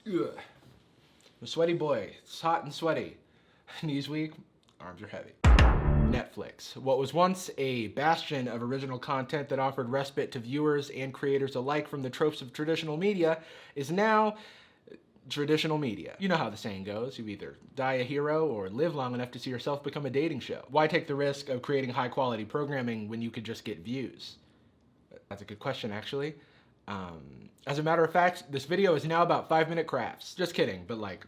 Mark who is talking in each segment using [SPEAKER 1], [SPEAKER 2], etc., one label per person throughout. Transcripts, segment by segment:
[SPEAKER 1] Ugh. I'm a sweaty boy. It's hot and sweaty. Knees weak, arms are heavy. Netflix. What was once a bastion of original content that offered respite to viewers and creators alike from the tropes of traditional media is now traditional media. You know how the saying goes, you either die a hero or live long enough to see yourself become a dating show. Why take the risk of creating high quality programming when you could just get views? That's a good question, actually. As a matter of fact, this video is now about 5-minute crafts. Just kidding, but like,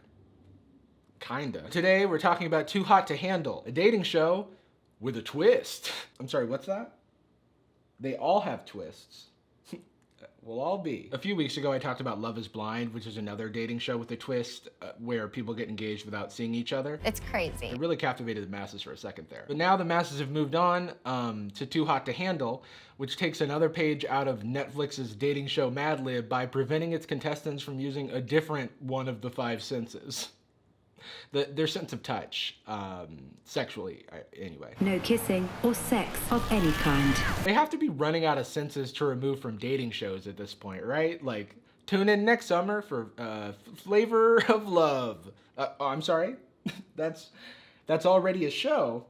[SPEAKER 1] kinda. Today, we're talking about Too Hot to Handle, a dating show with a twist. I'm sorry, what's that? They all have twists. Will all be. A few weeks ago, I talked about Love is Blind, which is another dating show with a twist where people get engaged without seeing each other.
[SPEAKER 2] It's crazy.
[SPEAKER 1] It really captivated the masses for a second there. But now the masses have moved on to Too Hot to Handle, which takes another page out of Netflix's dating show Mad Lib by preventing its contestants from using a different one of the 5 senses. Their sense of touch, sexually, anyway.
[SPEAKER 3] No kissing or sex of any kind.
[SPEAKER 1] They have to be running out of senses to remove from dating shows at this point, right? Like, tune in next summer for Flavor of Love. Oh, I'm sorry? That's already a show,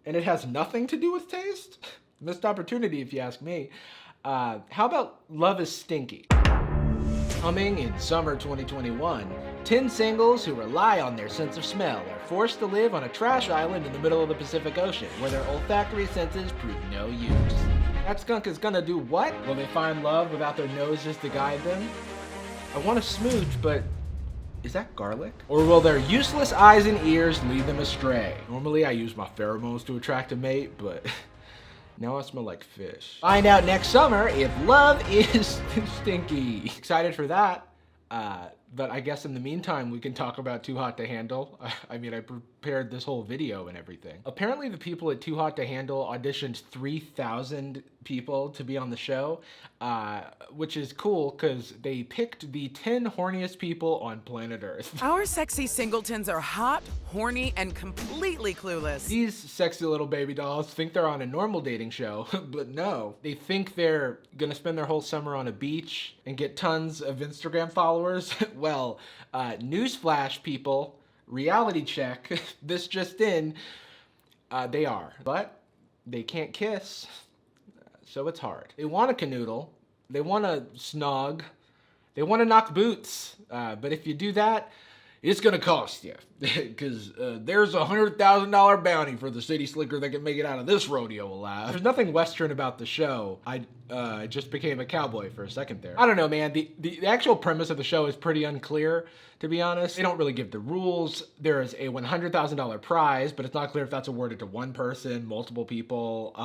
[SPEAKER 1] and it has nothing to do with taste? Missed opportunity, if you ask me. How about Love is Stinky? Coming in summer 2021, 10 singles who rely on their sense of smell are forced to live on a trash island in the middle of the Pacific Ocean, where their olfactory senses prove no use. That skunk is gonna do what? Will they find love without their noses to guide them? I want to smooch, but is that garlic? Or will their useless eyes and ears lead them astray? Normally I use my pheromones to attract a mate, but now I smell like fish. Find out next summer if love is stinky. Excited for that. But I guess in the meantime, we can talk about Too Hot to Handle. I mean, I prepared this whole video and everything. Apparently the people at Too Hot to Handle auditioned 3,000 people to be on the show, which is cool because they picked the 10 horniest people on planet Earth.
[SPEAKER 4] Our sexy singletons are hot, horny, and completely clueless.
[SPEAKER 1] These sexy little baby dolls think they're on a normal dating show, but no. They think they're gonna spend their whole summer on a beach and get tons of Instagram followers. Well, newsflash people, reality check, this just in, they are. But they can't kiss, so it's hard. They want to canoodle, they want to snog, they want to knock boots, but if you do that, it's gonna cost you, because there's a $100,000 bounty for the city slicker that can make it out of this rodeo alive. There's nothing Western about the show. I just became a cowboy for a second there. I don't know, man. The actual premise of the show is pretty unclear, to be honest. They don't really give the rules. There is a $100,000 prize, but it's not clear if that's awarded to one person, multiple people,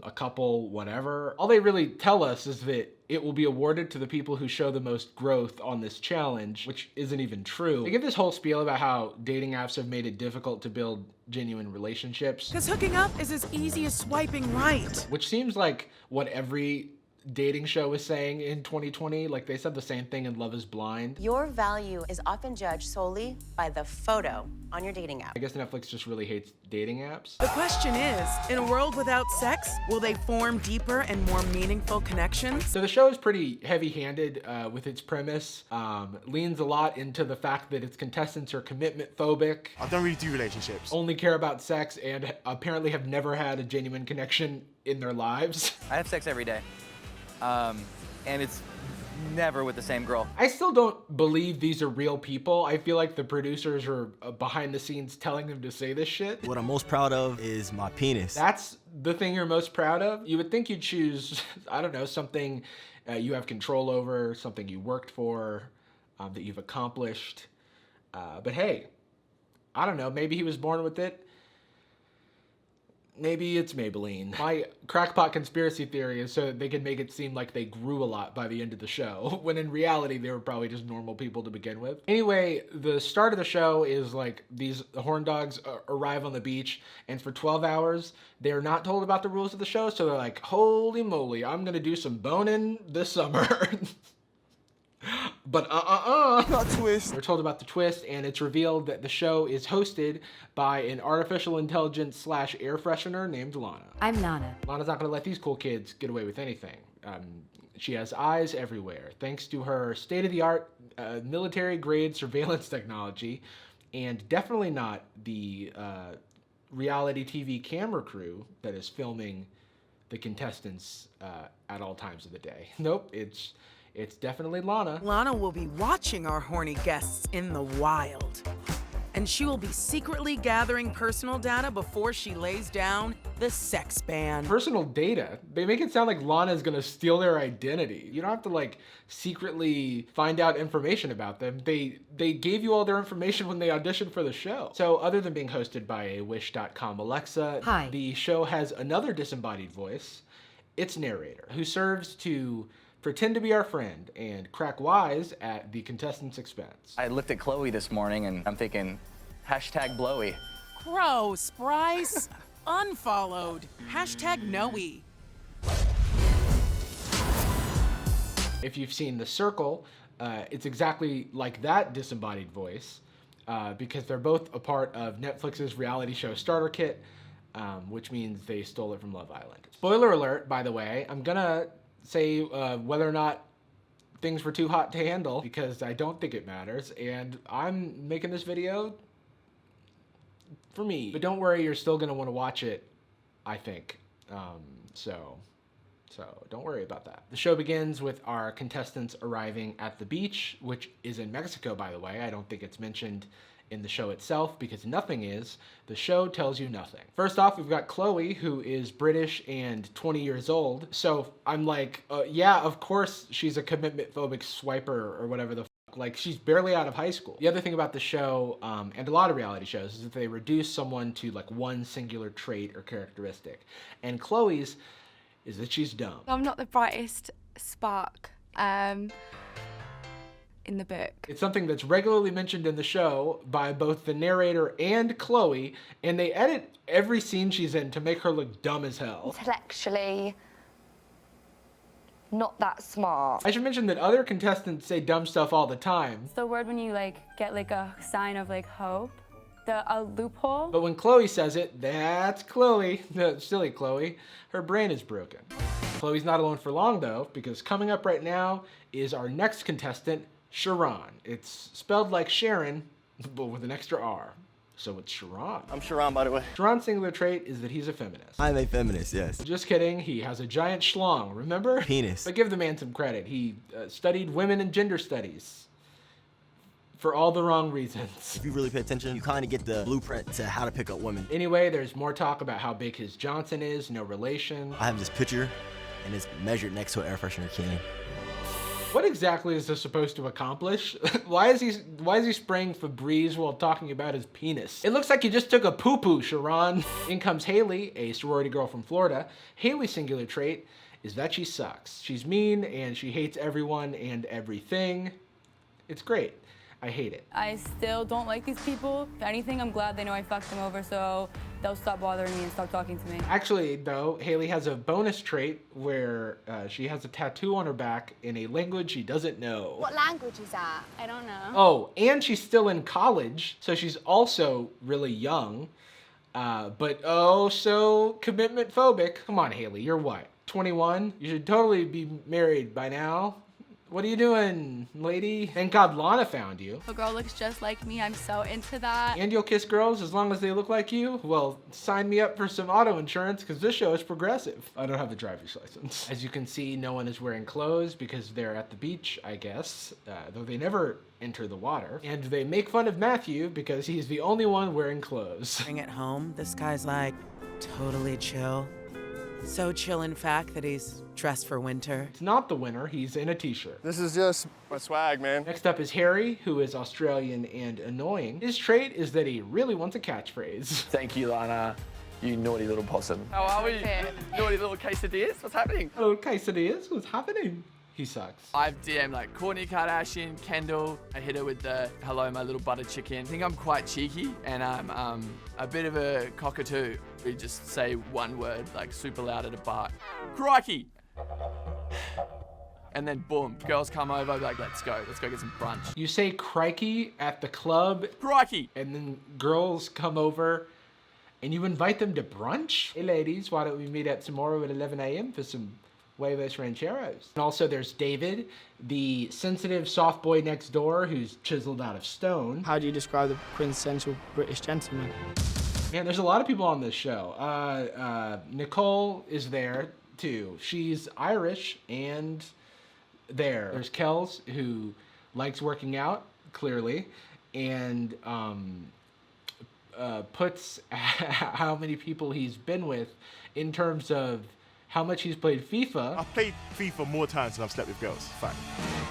[SPEAKER 1] a couple, whatever. All they really tell us is that it will be awarded to the people who show the most growth on this challenge, which isn't even true. They give this whole spiel about how dating apps have made it difficult to build genuine relationships.
[SPEAKER 4] Because hooking up is as easy as swiping right.
[SPEAKER 1] Which seems like what every dating show is saying in 2020. Like, they said the same thing in Love is Blind.
[SPEAKER 2] Your value is often judged solely by the photo on your dating app.
[SPEAKER 1] I guess Netflix just really hates dating apps.
[SPEAKER 4] The question is, in a world without sex, will they form deeper and more meaningful connections?
[SPEAKER 1] So the show is pretty heavy-handed with its premise. Leans a lot into the fact that its contestants are commitment phobic.
[SPEAKER 5] I don't really do relationships.
[SPEAKER 1] Only care about sex and apparently have never had a genuine connection in their lives.
[SPEAKER 6] I have sex every day. And it's never with the same girl.
[SPEAKER 1] I still don't believe these are real people. I feel like the producers are behind the scenes telling them to say this shit.
[SPEAKER 7] What I'm most proud of is my penis.
[SPEAKER 1] That's the thing you're most proud of? You would think you'd choose, I don't know, something you have control over, something you worked for, that you've accomplished. But hey, I don't know, maybe he was born with it. Maybe it's Maybelline. My crackpot conspiracy theory is so that they can make it seem like they grew a lot by the end of the show, when in reality they were probably just normal people to begin with. Anyway, the start of the show is like these horn dogs arrive on the beach, and for 12 hours they're not told about the rules of the show, so they're like, holy moly, I'm gonna do some boning this summer. But
[SPEAKER 5] Not a twist.
[SPEAKER 1] We're told about the twist, and it's revealed that the show is hosted by an artificial intelligence / air freshener named Lana.
[SPEAKER 3] I'm Lana.
[SPEAKER 1] Lana's not gonna let these cool kids get away with anything. She has eyes everywhere, thanks to her state-of-the-art military-grade surveillance technology, and definitely not the reality TV camera crew that is filming the contestants at all times of the day. Nope, it's definitely Lana.
[SPEAKER 4] Lana will be watching our horny guests in the wild. And she will be secretly gathering personal data before she lays down the sex ban.
[SPEAKER 1] Personal data? They make it sound like Lana is gonna steal their identity. You don't have to like secretly find out information about them. They gave you all their information when they auditioned for the show. So other than being hosted by a Wish.com Alexa,
[SPEAKER 3] Hi.
[SPEAKER 1] the show has another disembodied voice, its narrator, who serves to pretend to be our friend and crack wise at the contestants' expense.
[SPEAKER 6] I looked at Chloe this morning and I'm thinking, #blowy.
[SPEAKER 4] Gross, Bryce. Unfollowed. #Noe.
[SPEAKER 1] If you've seen The Circle, it's exactly like that disembodied voice because they're both a part of Netflix's reality show Starter Kit, which means they stole it from Love Island. Spoiler alert, by the way, I'm gonna say whether or not things were too hot to handle because I don't think it matters, and I'm making this video for me. But don't worry, you're still gonna want to watch it, I think. So don't worry about that. The show begins with our contestants arriving at the beach, which is in Mexico, by the way. I don't think it's mentioned in the show itself because nothing is. The show tells you nothing. First off, we've got Chloe, who is British and 20 years old. So I'm like, yeah, of course she's a commitment phobic swiper or whatever the fuck. Like, she's barely out of high school. The other thing about the show, and a lot of reality shows, is that they reduce someone to like one singular trait or characteristic. And Chloe's is that she's dumb.
[SPEAKER 8] I'm not the brightest spark in the book.
[SPEAKER 1] It's something that's regularly mentioned in the show by both the narrator and Chloe, and they edit every scene she's in to make her look dumb as hell.
[SPEAKER 9] Intellectually not that smart.
[SPEAKER 1] I should mention that other contestants say dumb stuff all the time.
[SPEAKER 8] It's the word when you like get like a sign of like hope, a loophole.
[SPEAKER 1] But when Chloe says it, that's Chloe. Silly Chloe. Her brain is broken. Chloe's not alone for long though, because coming up right now is our next contestant, Sharon. It's spelled like Sharon, but with an extra R. So it's Sharon.
[SPEAKER 5] I'm Sharon, by the way.
[SPEAKER 1] Sharon's singular trait is that he's a feminist.
[SPEAKER 7] I'm a feminist, yes.
[SPEAKER 1] Just kidding, he has a giant schlong, remember?
[SPEAKER 7] Penis.
[SPEAKER 1] But give the man some credit. He studied women and gender studies for all the wrong reasons.
[SPEAKER 7] If you really pay attention, you kind of get the blueprint to how to pick up women.
[SPEAKER 1] Anyway, there's more talk about how big his Johnson is, no relation.
[SPEAKER 7] I have this picture, and it's measured next to an air freshener can.
[SPEAKER 1] What exactly is this supposed to accomplish? Why is he spraying Febreze while talking about his penis? It looks like you just took a poo-poo, Sharon. In comes Haley, a sorority girl from Florida. Haley's singular trait is that she sucks. She's mean and she hates everyone and everything. It's great. I hate it.
[SPEAKER 8] I still don't like these people. If anything, I'm glad they know I fucked them over, so they'll stop bothering me and stop talking to me.
[SPEAKER 1] Actually, though, Haley has a bonus trait where she has a tattoo on her back in a language she doesn't know.
[SPEAKER 9] What language is that?
[SPEAKER 8] I don't know.
[SPEAKER 1] Oh, and she's still in college, so she's also really young, but oh so commitment phobic. Come on, Haley, you're what, 21? You should totally be married by now. What are you doing, lady? Thank God Lana found you.
[SPEAKER 8] A girl looks just like me. I'm so into that.
[SPEAKER 1] And you'll kiss girls as long as they look like you? Well, sign me up for some auto insurance because this show is progressive. I don't have a driver's license. As you can see, no one is wearing clothes because they're at the beach, I guess, though they never enter the water. And they make fun of Matthew because he's the only one wearing clothes.
[SPEAKER 4] Bring it home, this guy's like totally chill. So chill, in fact, that he's dressed for winter.
[SPEAKER 1] It's not the winter, he's in a t-shirt.
[SPEAKER 5] This is just my swag, man.
[SPEAKER 1] Next up is Harry, who is Australian and annoying. His trait is that he really wants a catchphrase.
[SPEAKER 10] Thank you, Lana. You naughty little possum.
[SPEAKER 6] How are we? Naughty little quesadillas? What's happening?
[SPEAKER 1] Hello, quesadillas, what's happening? He sucks.
[SPEAKER 10] I've DM'd like Kourtney Kardashian, Kendall. I hit her with the hello, my little butter chicken. I think I'm quite cheeky and I'm a bit of a cockatoo. We just say one word like super loud at a bar. Crikey! And then boom, girls come over, like, let's go get some brunch.
[SPEAKER 1] You say crikey at the club,
[SPEAKER 10] Crikey!
[SPEAKER 1] and then girls come over and you invite them to brunch? Hey ladies, why don't we meet up tomorrow at 11 a.m. for some Huevos Rancheros. And also there's David, the sensitive soft boy next door who's chiseled out of stone.
[SPEAKER 11] How do you describe the quintessential British gentleman?
[SPEAKER 1] Man, there's a lot of people on this show. Nicole is there too. She's Irish and there's Kells, who likes working out, clearly, and puts how many people he's been with in terms of how much he's played FIFA.
[SPEAKER 5] I've played FIFA more times than I've slept with girls. Fact.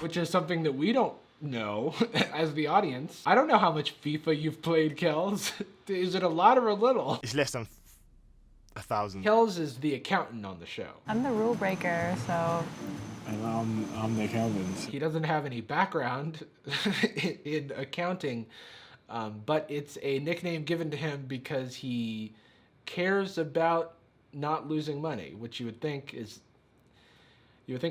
[SPEAKER 1] Which is something that we don't know as the audience. I don't know how much FIFA you've played, Kells. Is it a lot or a little?
[SPEAKER 5] It's less than 1,000.
[SPEAKER 1] Kells is the accountant on the show.
[SPEAKER 8] I'm the rule breaker, so.
[SPEAKER 11] And I'm Nick Evans.
[SPEAKER 1] He doesn't have any background in accounting, but it's a nickname given to him because he cares about not losing money, which you would think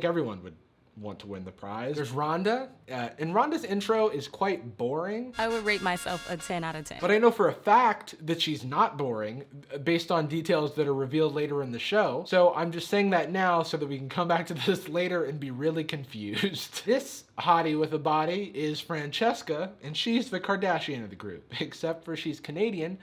[SPEAKER 1] everyone would want to win the prize. There's Rhonda, and Rhonda's intro is quite boring.
[SPEAKER 8] I would rate myself a 10 out of 10.
[SPEAKER 1] But I know for a fact that she's not boring based on details that are revealed later in the show. So I'm just saying that now so that we can come back to this later and be really confused. This hottie with a body is Francesca, and she's the Kardashian of the group, except for she's Canadian,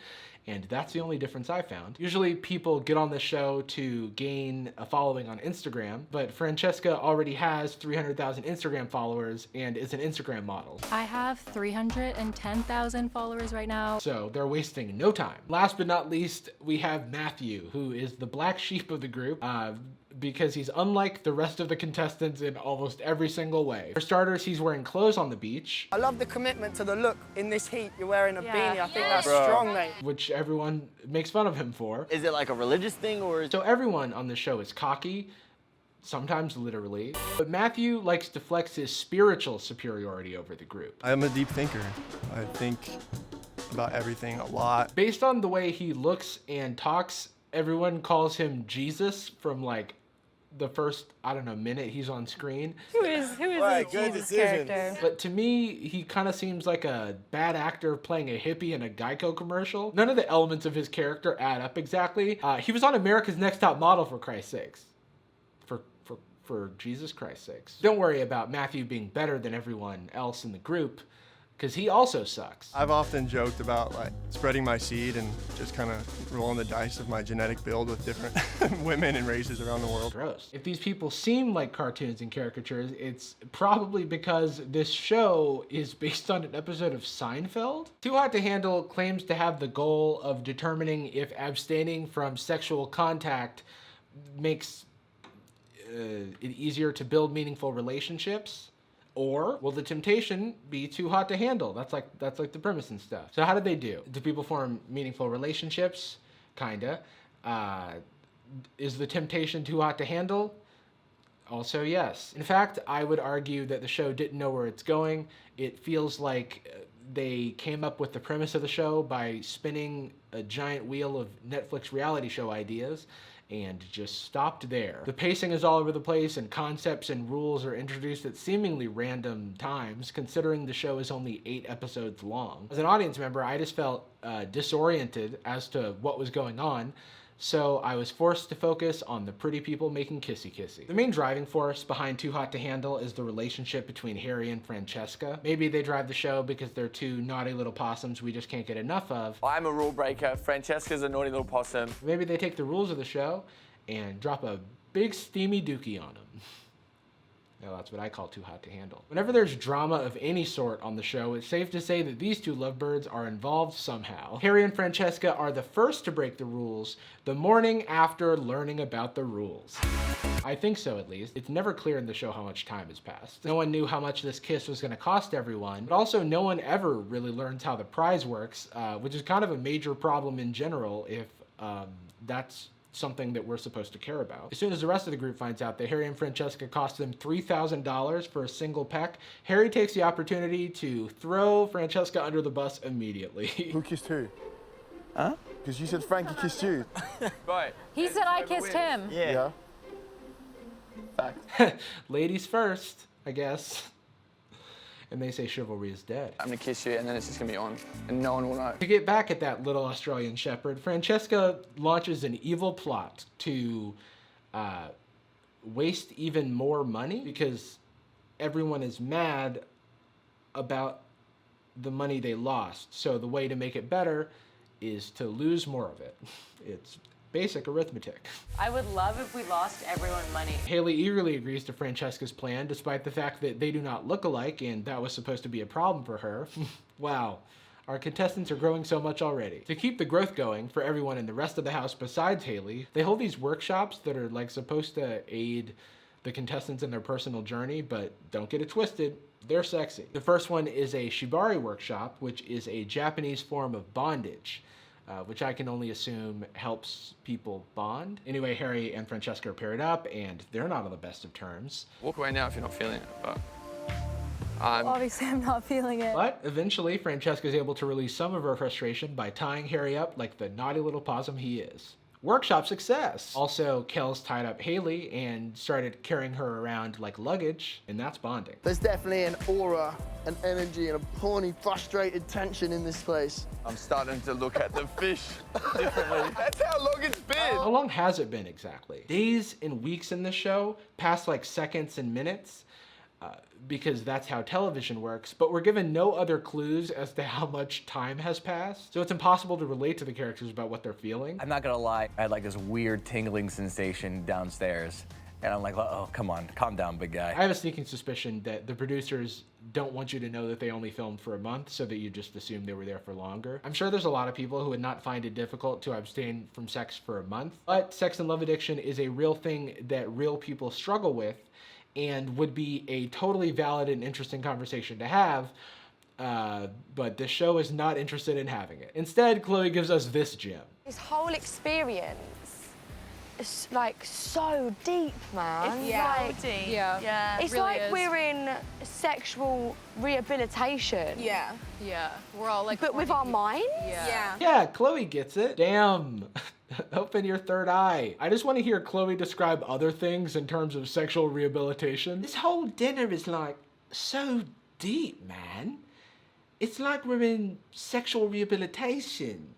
[SPEAKER 1] and that's the only difference I found. Usually people get on the show to gain a following on Instagram, but Francesca already has 300,000 Instagram followers and is an Instagram model.
[SPEAKER 8] I have 310,000 followers right now.
[SPEAKER 1] So they're wasting no time. Last but not least, we have Matthew, who is the black sheep of the group, because he's unlike the rest of the contestants in almost every single way. For starters, he's wearing clothes on the beach.
[SPEAKER 11] I love the commitment to the look. In this heat, you're wearing a beanie. I think that's
[SPEAKER 5] Bro.
[SPEAKER 11] strong, mate.
[SPEAKER 1] Which everyone makes fun of him for.
[SPEAKER 6] Is it like a religious thing or?
[SPEAKER 1] So everyone on the show is cocky, sometimes literally, but Matthew likes to flex his spiritual superiority over the group.
[SPEAKER 5] I'm a deep thinker. I think about everything a lot.
[SPEAKER 1] Based on the way he looks and talks, everyone calls him Jesus from like the first, I don't know, minute he's on screen.
[SPEAKER 8] Who is
[SPEAKER 5] Right,
[SPEAKER 8] this
[SPEAKER 5] good
[SPEAKER 8] Jesus
[SPEAKER 5] decision.
[SPEAKER 8] character?
[SPEAKER 1] But to me, he kind of seems like a bad actor playing a hippie in a Geico commercial. None of the elements of his character add up exactly. He was on America's Next Top Model, for Christ's sakes. For Jesus Christ's sakes. Don't worry about Matthew being better than everyone else in the group, because he also sucks.
[SPEAKER 5] I've often joked about like spreading my seed and just kind of rolling the dice of my genetic build with different women and races around the world.
[SPEAKER 1] Gross. If these people seem like cartoons and caricatures, it's probably because this show is based on an episode of Seinfeld. Too Hot to Handle claims to have the goal of determining if abstaining from sexual contact makes it easier to build meaningful relationships, or will the temptation be too hot to handle? That's like the premise and stuff. So how did they do? Do people form meaningful relationships? Kinda. Is the temptation too hot to handle? Also, yes. In fact, I would argue that the show didn't know where it's going. It feels like they came up with the premise of the show by spinning a giant wheel of Netflix reality show ideas and just stopped there. The pacing is all over the place, and concepts and rules are introduced at seemingly random times, considering the show is only 8 episodes long. As an audience member, I just felt disoriented as to what was going on, so I was forced to focus on the pretty people making kissy-kissy. The main driving force behind Too Hot to Handle is the relationship between Harry and Francesca. Maybe they drive the show because they're two naughty little possums we just can't get enough of.
[SPEAKER 6] I'm a rule breaker. Francesca's a naughty little possum.
[SPEAKER 1] Maybe they take the rules of the show and drop a big steamy dookie on them. Now that's what I call Too Hot to Handle. Whenever there's drama of any sort on the show, it's safe to say that these two lovebirds are involved somehow. Harry and Francesca are the first to break the rules the morning after learning about the rules. I think so, at least. It's never clear in the show how much time has passed. No one knew how much this kiss was gonna cost everyone, but also no one ever really learns how the prize works, which is kind of a major problem in general if that's something that we're supposed to care about. As soon as the rest of the group finds out that Harry and Francesca cost them $3,000 for a single peck, Harry takes the opportunity to throw Francesca under the bus immediately.
[SPEAKER 5] Who kissed who?
[SPEAKER 6] Huh?
[SPEAKER 5] Because you said Frankie kissed you.
[SPEAKER 6] Right.
[SPEAKER 8] He said I kissed him.
[SPEAKER 6] Yeah.
[SPEAKER 1] Ladies first, I guess. And they say chivalry is dead.
[SPEAKER 10] I'm gonna kiss you and then it's just gonna be on and no one will know.
[SPEAKER 1] To get back at that little Australian shepherd, Francesca launches an evil plot to waste even more money because everyone is mad about the money they lost. So the way to make it better is to lose more of it. It's basic arithmetic.
[SPEAKER 2] I would love if we lost everyone money.
[SPEAKER 1] Haley eagerly agrees to Francesca's plan, despite the fact that they do not look alike, and that was supposed to be a problem for her. Wow, our contestants are growing so much already. To keep the growth going for everyone in the rest of the house besides Haley, they hold these workshops that are like supposed to aid the contestants in their personal journey, but don't get it twisted, they're sexy. The first one is a shibari workshop, which is a Japanese form of bondage. Which I can only assume helps people bond. Anyway, Harry and Francesca are paired up, and they're not on the best of terms.
[SPEAKER 10] Walk away now if you're not feeling it, but
[SPEAKER 8] Obviously, I'm not feeling it.
[SPEAKER 1] But eventually, Francesca is able to release some of her frustration by tying Harry up like the naughty little possum he is. Workshop success! Also, Kel's tied up Haley and started carrying her around like luggage, and that's bonding.
[SPEAKER 11] There's definitely an aura, an energy, and a horny, frustrated tension in this place.
[SPEAKER 6] I'm starting to look at the fish differently. That's how long it's been.
[SPEAKER 1] How long has it been exactly? Days and weeks in the show, past like seconds and minutes, because that's how television works, but we're given no other clues as to how much time has passed, so it's impossible to relate to the characters about what they're feeling.
[SPEAKER 6] I'm not gonna lie, I had like this weird tingling sensation downstairs. And I'm like, oh, come on, calm down, big guy.
[SPEAKER 1] I have a sneaking suspicion that the producers don't want you to know that they only filmed for a month so that you just assume they were there for longer. I'm sure there's a lot of people who would not find it difficult to abstain from sex for a month, but sex and love addiction is a real thing that real people struggle with and would be a totally valid and interesting conversation to have, but this show is not interested in having it. Instead, Chloe gives us this gem.
[SPEAKER 9] This whole experience is like so deep, man.
[SPEAKER 2] It's
[SPEAKER 9] like,
[SPEAKER 2] so deep.
[SPEAKER 8] Yeah.
[SPEAKER 9] it's
[SPEAKER 8] really
[SPEAKER 9] like
[SPEAKER 8] is.
[SPEAKER 9] we're in sexual rehabilitation.
[SPEAKER 8] Yeah. We're all like.
[SPEAKER 9] But with our minds?
[SPEAKER 1] Yeah, Chloe gets it. Damn. Open your third eye. I just want to hear Chloe describe other things in terms of sexual rehabilitation. This whole dinner is like so deep, man. It's like we're in sexual rehabilitation.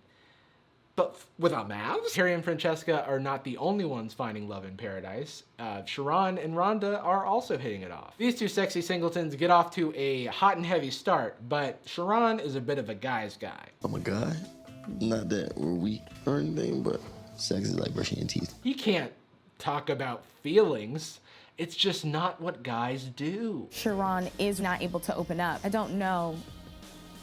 [SPEAKER 1] But with our mouths? Harry and Francesca are not the only ones finding love in paradise. Sharon and Rhonda are also hitting it off. These two sexy singletons get off to a hot and heavy start, but Sharon is a bit of a guy's guy.
[SPEAKER 12] I'm a guy. Not that we're weak or anything, but sex is like brushing your teeth.
[SPEAKER 1] He can't talk about feelings. It's just not what guys do.
[SPEAKER 13] Sharon is not able to open up. I don't know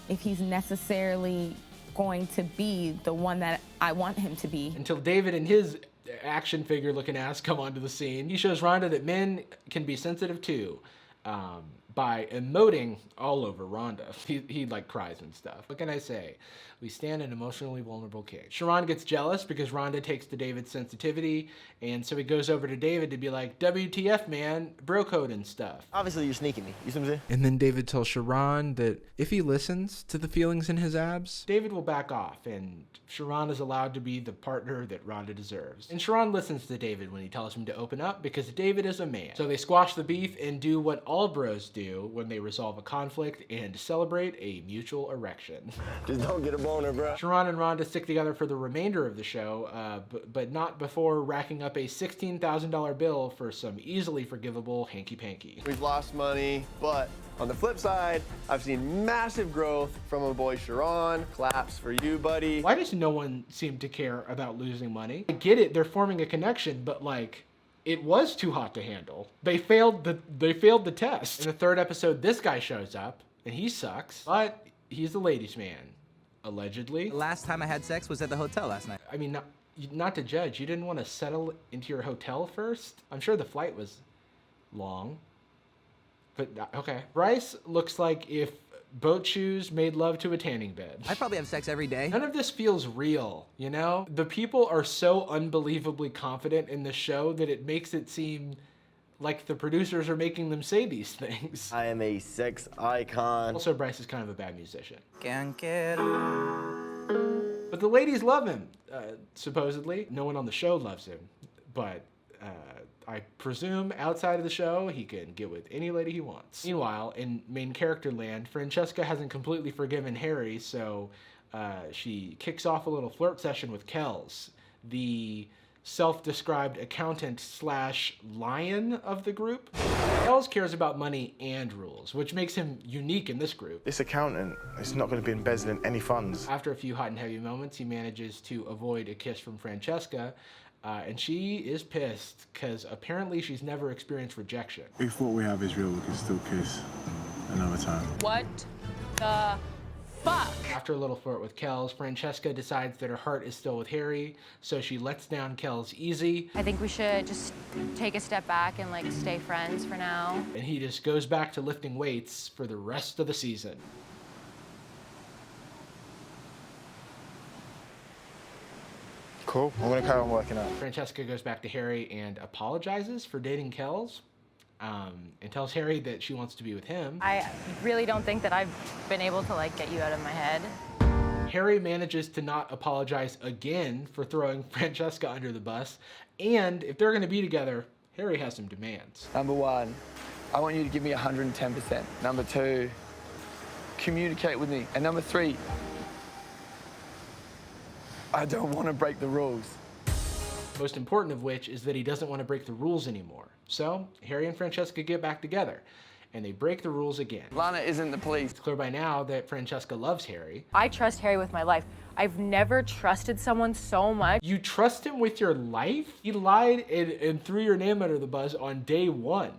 [SPEAKER 13] if he's necessarily going to be the one that I want him to be.
[SPEAKER 1] Until David and his action figure looking ass come onto the scene. He shows Rhonda that men can be sensitive too, by emoting all over Rhonda. He like cries and stuff. What can I say? We stand an emotionally vulnerable case. Sharon gets jealous because Rhonda takes to David's sensitivity, and so he goes over to David to be like, WTF, man, bro code and stuff.
[SPEAKER 7] Obviously, you're sneaking me. You see what I'm saying?
[SPEAKER 1] And then David tells Sharon that if he listens to the feelings in his abs, David will back off, and Sharon is allowed to be the partner that Rhonda deserves. And Sharon listens to David when he tells him to open up because David is a man. So they squash the beef and do what all bros do when they resolve a conflict and celebrate a mutual erection.
[SPEAKER 12] Just don't get a boner, bro.
[SPEAKER 1] Sharon and Rhonda stick together for the remainder of the show, but not before racking up a $16,000 bill for some easily forgivable hanky-panky.
[SPEAKER 5] We've lost money, but on the flip side, I've seen massive growth from my boy Sharon. Claps for you, buddy.
[SPEAKER 1] Why does no one seem to care about losing money? I get it, they're forming a connection, but like, it was too hot to handle. They failed the test. In the third episode, this guy shows up, and he sucks, but he's the ladies' man, allegedly.
[SPEAKER 14] The last time I had sex was at the hotel last night.
[SPEAKER 1] I mean, not to judge, you didn't want to settle into your hotel first? I'm sure the flight was long, but okay. Bryce looks like if boat shoes made love to a tanning bed.
[SPEAKER 14] I probably have sex every day.
[SPEAKER 1] None of this feels real, you know? The people are so unbelievably confident in the show that it makes it seem like the producers are making them say these things.
[SPEAKER 7] I am a sex icon.
[SPEAKER 1] Also, Bryce is kind of a bad musician.
[SPEAKER 14] Can't get
[SPEAKER 1] But the ladies love him, supposedly. No one on the show loves him, but I presume outside of the show, he can get with any lady he wants. Meanwhile, in main character land, Francesca hasn't completely forgiven Harry, so she kicks off a little flirt session with Kels, the self-described accountant slash lion of the group. Kells cares about money and rules, which makes him unique in this group.
[SPEAKER 15] This accountant is not going to be embezzling any funds.
[SPEAKER 1] After a few hot and heavy moments, he manages to avoid a kiss from Francesca, and she is pissed because apparently she's never experienced rejection.
[SPEAKER 16] If what we have is real, we can still kiss another time.
[SPEAKER 8] What the fuck?
[SPEAKER 1] After a little flirt with Kells, Francesca decides that her heart is still with Harry, so she lets down Kells easy.
[SPEAKER 17] I think we should just take a step back and like stay friends for now.
[SPEAKER 1] And he just goes back to lifting weights for the rest of the season.
[SPEAKER 15] Cool, I'm gonna carry on working out.
[SPEAKER 1] Francesca goes back to Harry and apologizes for dating Kells, and tells Harry that she wants to be with him.
[SPEAKER 17] I really don't think that I've been able to like get you out of my head.
[SPEAKER 1] Harry manages to not apologize again for throwing Francesca under the bus, and if they're gonna be together, Harry has some demands.
[SPEAKER 10] Number one, I want you to give me 110%. Number two, communicate with me. And number three, I don't want to break the rules.
[SPEAKER 1] Most important of which is that he doesn't want to break the rules anymore. So Harry and Francesca get back together, and they break the rules again.
[SPEAKER 10] Lana isn't the police.
[SPEAKER 1] It's clear by now that Francesca loves Harry.
[SPEAKER 17] I trust Harry with my life. I've never trusted someone so much.
[SPEAKER 1] You trust him with your life? He lied and threw your name under the bus on day one.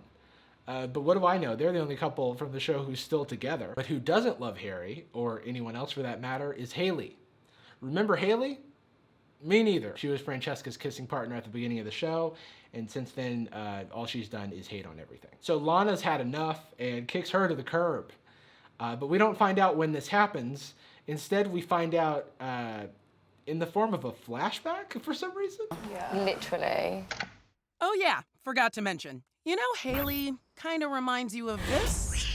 [SPEAKER 1] But what do I know? They're the only couple from the show who's still together. But who doesn't love Harry, or anyone else for that matter, is Haley. Remember Haley? Me neither. She was Francesca's kissing partner at the beginning of the show, and since then, all she's done is hate on everything. So Lana's had enough and kicks her to the curb. But we don't find out when this happens. Instead, we find out in the form of a flashback for some reason.
[SPEAKER 9] Yeah. Literally.
[SPEAKER 4] Oh yeah, forgot to mention. You know, Haley kind of reminds you of this?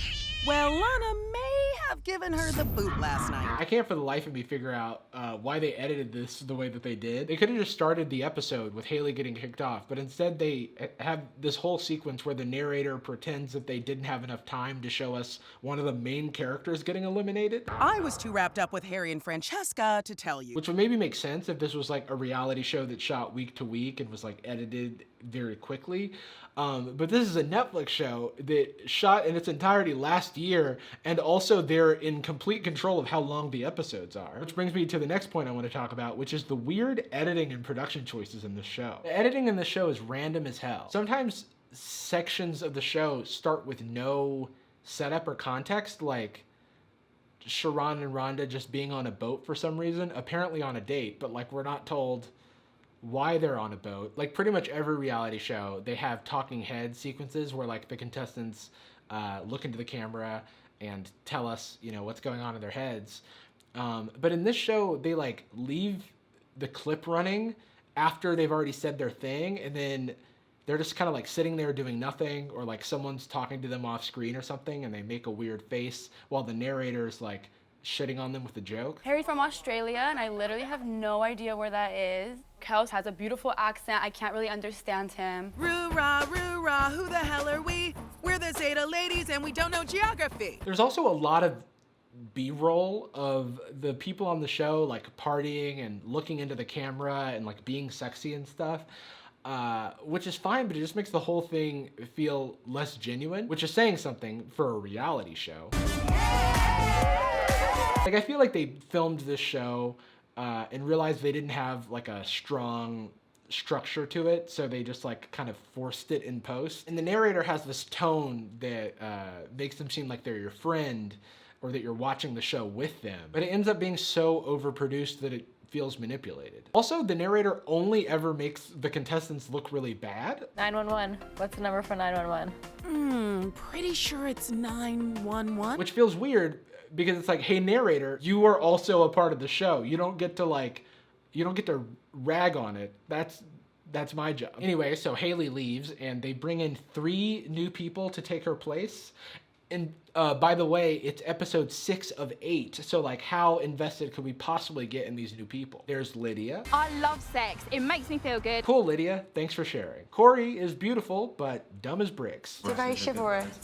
[SPEAKER 4] Well, Lana may have given her the boot last night.
[SPEAKER 1] I can't for the life of me figure out why they edited this the way that they did. They could have just started the episode with Haley getting kicked off, but instead they have this whole sequence where the narrator pretends that they didn't have enough time to show us one of the main characters getting eliminated.
[SPEAKER 4] I was too wrapped up with Harry and Francesca to tell you.
[SPEAKER 1] Which would maybe make sense if this was like a reality show that shot week to week and was like edited very quickly. But this is a Netflix show that shot in its entirety last year, and also they're in complete control of how long the episodes are. Which brings me to the next point I want to talk about, which is the weird editing and production choices in this show. The editing in this show is random as hell. Sometimes sections of the show start with no setup or context, like Sharon and Rhonda just being on a boat for some reason, apparently on a date, but like we're not told why they're on a boat. Like pretty much every reality show, they have talking head sequences where like the contestants look into the camera and tell us, you know, what's going on in their heads. But in this show, they like leave the clip running after they've already said their thing, and then they're just kind of like sitting there doing nothing, or like someone's talking to them off screen or something and they make a weird face while the narrator's like shitting on them with a joke.
[SPEAKER 8] Harry's from Australia, and I literally have no idea where that is. Kells has a beautiful accent. I can't really understand him.
[SPEAKER 4] Roo-rah, who the hell are we? We're the Zeta ladies, and we don't know geography.
[SPEAKER 1] There's also a lot of B-roll of the people on the show like partying and looking into the camera and like being sexy and stuff. Which is fine, but it just makes the whole thing feel less genuine, which is saying something for a reality show. Like, I feel like they filmed this show and realized they didn't have like a strong structure to it, so they just like kind of forced it in post. And the narrator has this tone that makes them seem like they're your friend or that you're watching the show with them. But it ends up being so overproduced that it feels manipulated. Also, the narrator only ever makes the contestants look really bad.
[SPEAKER 17] 911. What's the number for 911?
[SPEAKER 4] Pretty sure it's 911.
[SPEAKER 1] Which feels weird because it's like, hey narrator, you are also a part of the show. You don't get to rag on it. That's my job. Anyway, so Haley leaves and they bring in 3 new people to take her place. And by the way, it's episode 6 of 8. So like, how invested could we possibly get in these new people? There's Lydia.
[SPEAKER 8] I love sex. It makes me feel good.
[SPEAKER 1] Cool, Lydia. Thanks for sharing. Corey is beautiful, but dumb as bricks.
[SPEAKER 9] You're very chivalrous.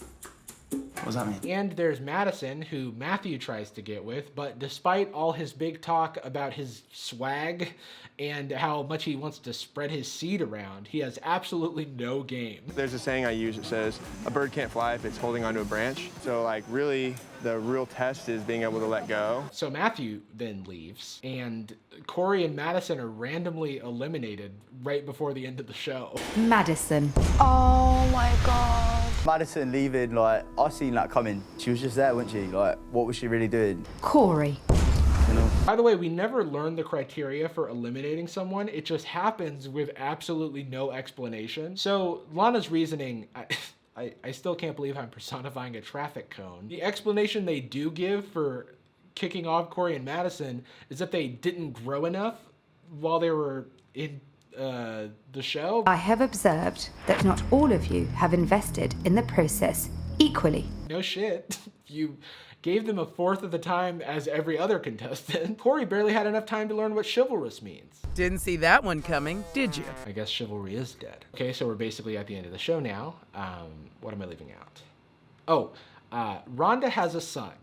[SPEAKER 15] What does that mean?
[SPEAKER 1] And there's Madison, who Matthew tries to get with, but despite all his big talk about his swag and how much he wants to spread his seed around, he has absolutely no game.
[SPEAKER 5] There's a saying I use that says, a bird can't fly if it's holding onto a branch. So like really, the real test is being able to let go.
[SPEAKER 1] So Matthew then leaves, and Corey and Madison are randomly eliminated right before the end of the show.
[SPEAKER 3] Madison.
[SPEAKER 9] Oh my god.
[SPEAKER 18] Madison leaving, like, I seen that coming. She was just there, wasn't she? Like, what was she really doing?
[SPEAKER 3] Corey.
[SPEAKER 18] You know?
[SPEAKER 1] By the way, we never learn the criteria for eliminating someone. It just happens with absolutely no explanation. So Lana's reasoning, I still can't believe I'm personifying a traffic cone. The explanation they do give for kicking off Corey and Madison is that they didn't grow enough while they were in the show.
[SPEAKER 3] I have observed that not all of you have invested in the process equally.
[SPEAKER 1] No shit. You gave them a fourth of the time as every other contestant. Corey barely had enough time to learn what chivalrous means.
[SPEAKER 4] Didn't see that one coming, did you?
[SPEAKER 1] I guess chivalry is dead. Okay, so we're basically at the end of the show now. What am I leaving out? Oh, Rhonda has a son.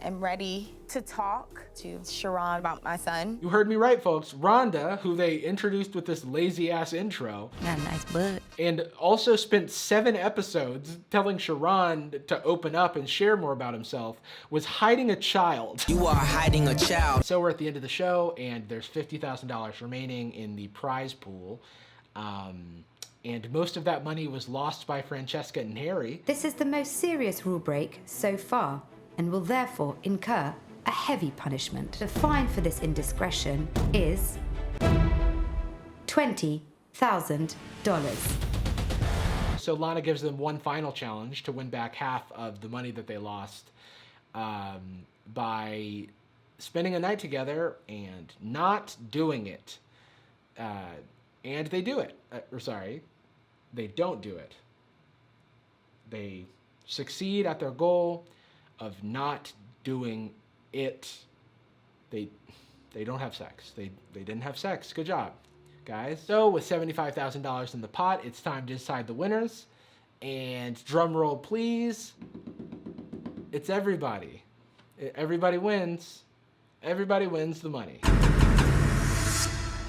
[SPEAKER 13] I'm ready to talk to Sharon about my son.
[SPEAKER 1] You heard me right, folks. Rhonda, who they introduced with this lazy-ass intro.
[SPEAKER 13] Got a nice butt.
[SPEAKER 1] And also spent 7 episodes telling Sharon to open up and share more about himself, was hiding a child.
[SPEAKER 14] You are hiding a child.
[SPEAKER 1] So we're at the end of the show, and there's $50,000 remaining in the prize pool. And most of that money was lost by Francesca and Harry.
[SPEAKER 3] This is the most serious rule break so far, and will therefore incur a heavy punishment. The fine for this indiscretion is $20,000.
[SPEAKER 1] So Lana gives them one final challenge to win back half of the money that they lost by spending a night together and not doing it. And they do it. They don't do it. They succeed at their goal of not doing it. They don't have sex. They didn't have sex. Good job, guys. So with $75,000 in the pot, it's time to decide the winners. And drum roll, please. It's everybody. Everybody wins. Everybody wins the money.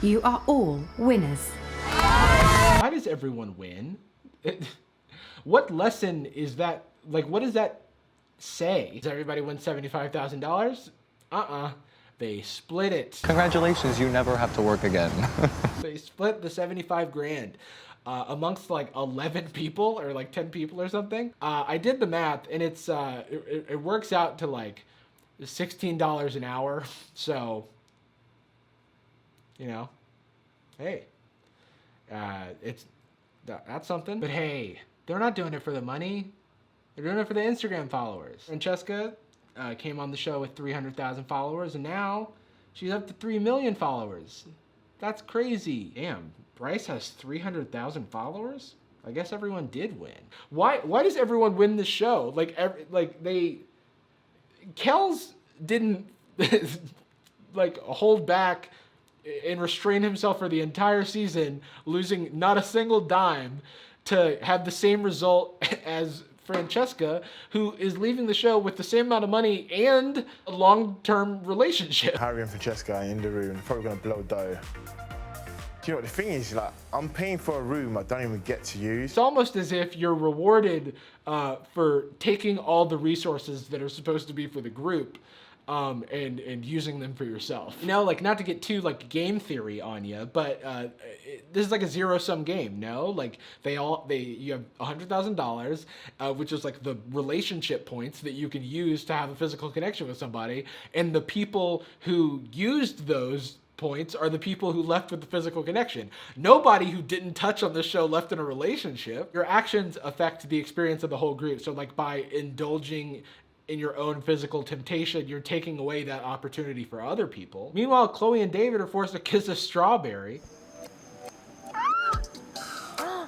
[SPEAKER 3] You are all winners.
[SPEAKER 1] Why does everyone win? What lesson is that? Like, what does that say? Does everybody win $75,000? They split it.
[SPEAKER 6] Congratulations, you never have to work again.
[SPEAKER 1] They split the 75 grand amongst like 11 people or like 10 people or something. I did the math, and it's it works out to like $16 an hour. So, you know, hey, that's something. But hey, they're not doing it for the money. They're doing it for the Instagram followers. Francesca came on the show with 300,000 followers, and now she's up to 3 million followers. That's crazy. Damn, Bryce has 300,000 followers? I guess everyone did win. Why does everyone win the show? Kells didn't like hold back and restrain himself for the entire season, losing not a single dime to have the same result as Francesca, who is leaving the show with the same amount of money and a long-term relationship.
[SPEAKER 15] Harry and Francesca in the room, probably gonna blow dough. Do you know what the thing is? Like, I'm paying for a room I don't even get to use.
[SPEAKER 1] It's almost as if you're rewarded for taking all the resources that are supposed to be for the group and using them for yourself. You know, like, not to get too like game theory on you, but this is like a zero-sum game. No, like you have $100,000, which is like the relationship points that you can use to have a physical connection with somebody, and the people who used those points are the people who left with the physical connection. Nobody who didn't touch on this show left in a relationship. Your actions affect the experience of the whole group. So like by indulging in your own physical temptation, you're taking away that opportunity for other people. Meanwhile, Chloe and David are forced to kiss a strawberry.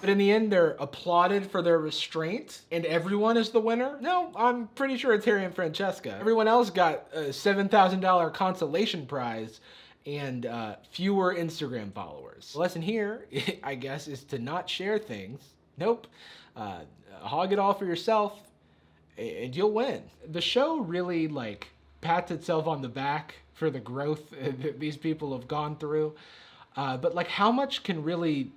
[SPEAKER 1] But in the end, they're applauded for their restraint, and everyone is the winner? No, I'm pretty sure it's Harry and Francesca. Everyone else got a $7,000 consolation prize and fewer Instagram followers. The lesson here, I guess, is to not share things. Nope. Hog it all for yourself and you'll win. The show really like pats itself on the back for the growth that these people have gone through. But like how much can really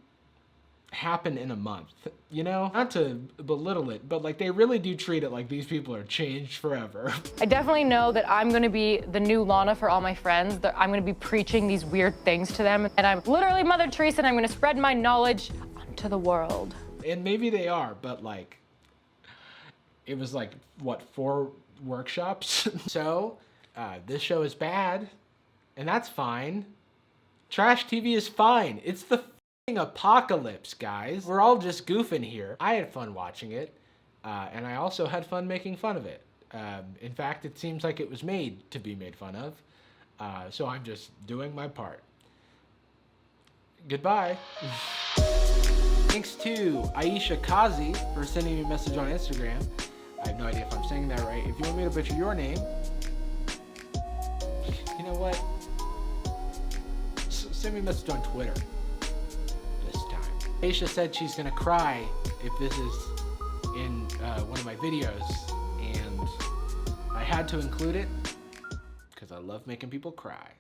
[SPEAKER 1] happen in a month, you know? Not to belittle it, but like they really do treat it like these people are changed forever.
[SPEAKER 17] I definitely know that I'm gonna be the new Lana for all my friends, that I'm gonna be preaching these weird things to them, and I'm literally Mother Teresa, and I'm gonna spread my knowledge to the world.
[SPEAKER 1] And maybe they are, but like, it was like, what, 4 workshops? So, this show is bad, and that's fine. Trash TV is fine. It's the f***ing apocalypse, guys. We're all just goofing here. I had fun watching it, and I also had fun making fun of it. In fact, it seems like it was made to be made fun of, so I'm just doing my part. Goodbye. Thanks to Aisha Kazi for sending me a message on Instagram. I have no idea if I'm saying that right. If you want me to butcher your name, you know what? Send me a message on Twitter this time. Aisha said she's gonna cry if this is in one of my videos, and I had to include it because I love making people cry.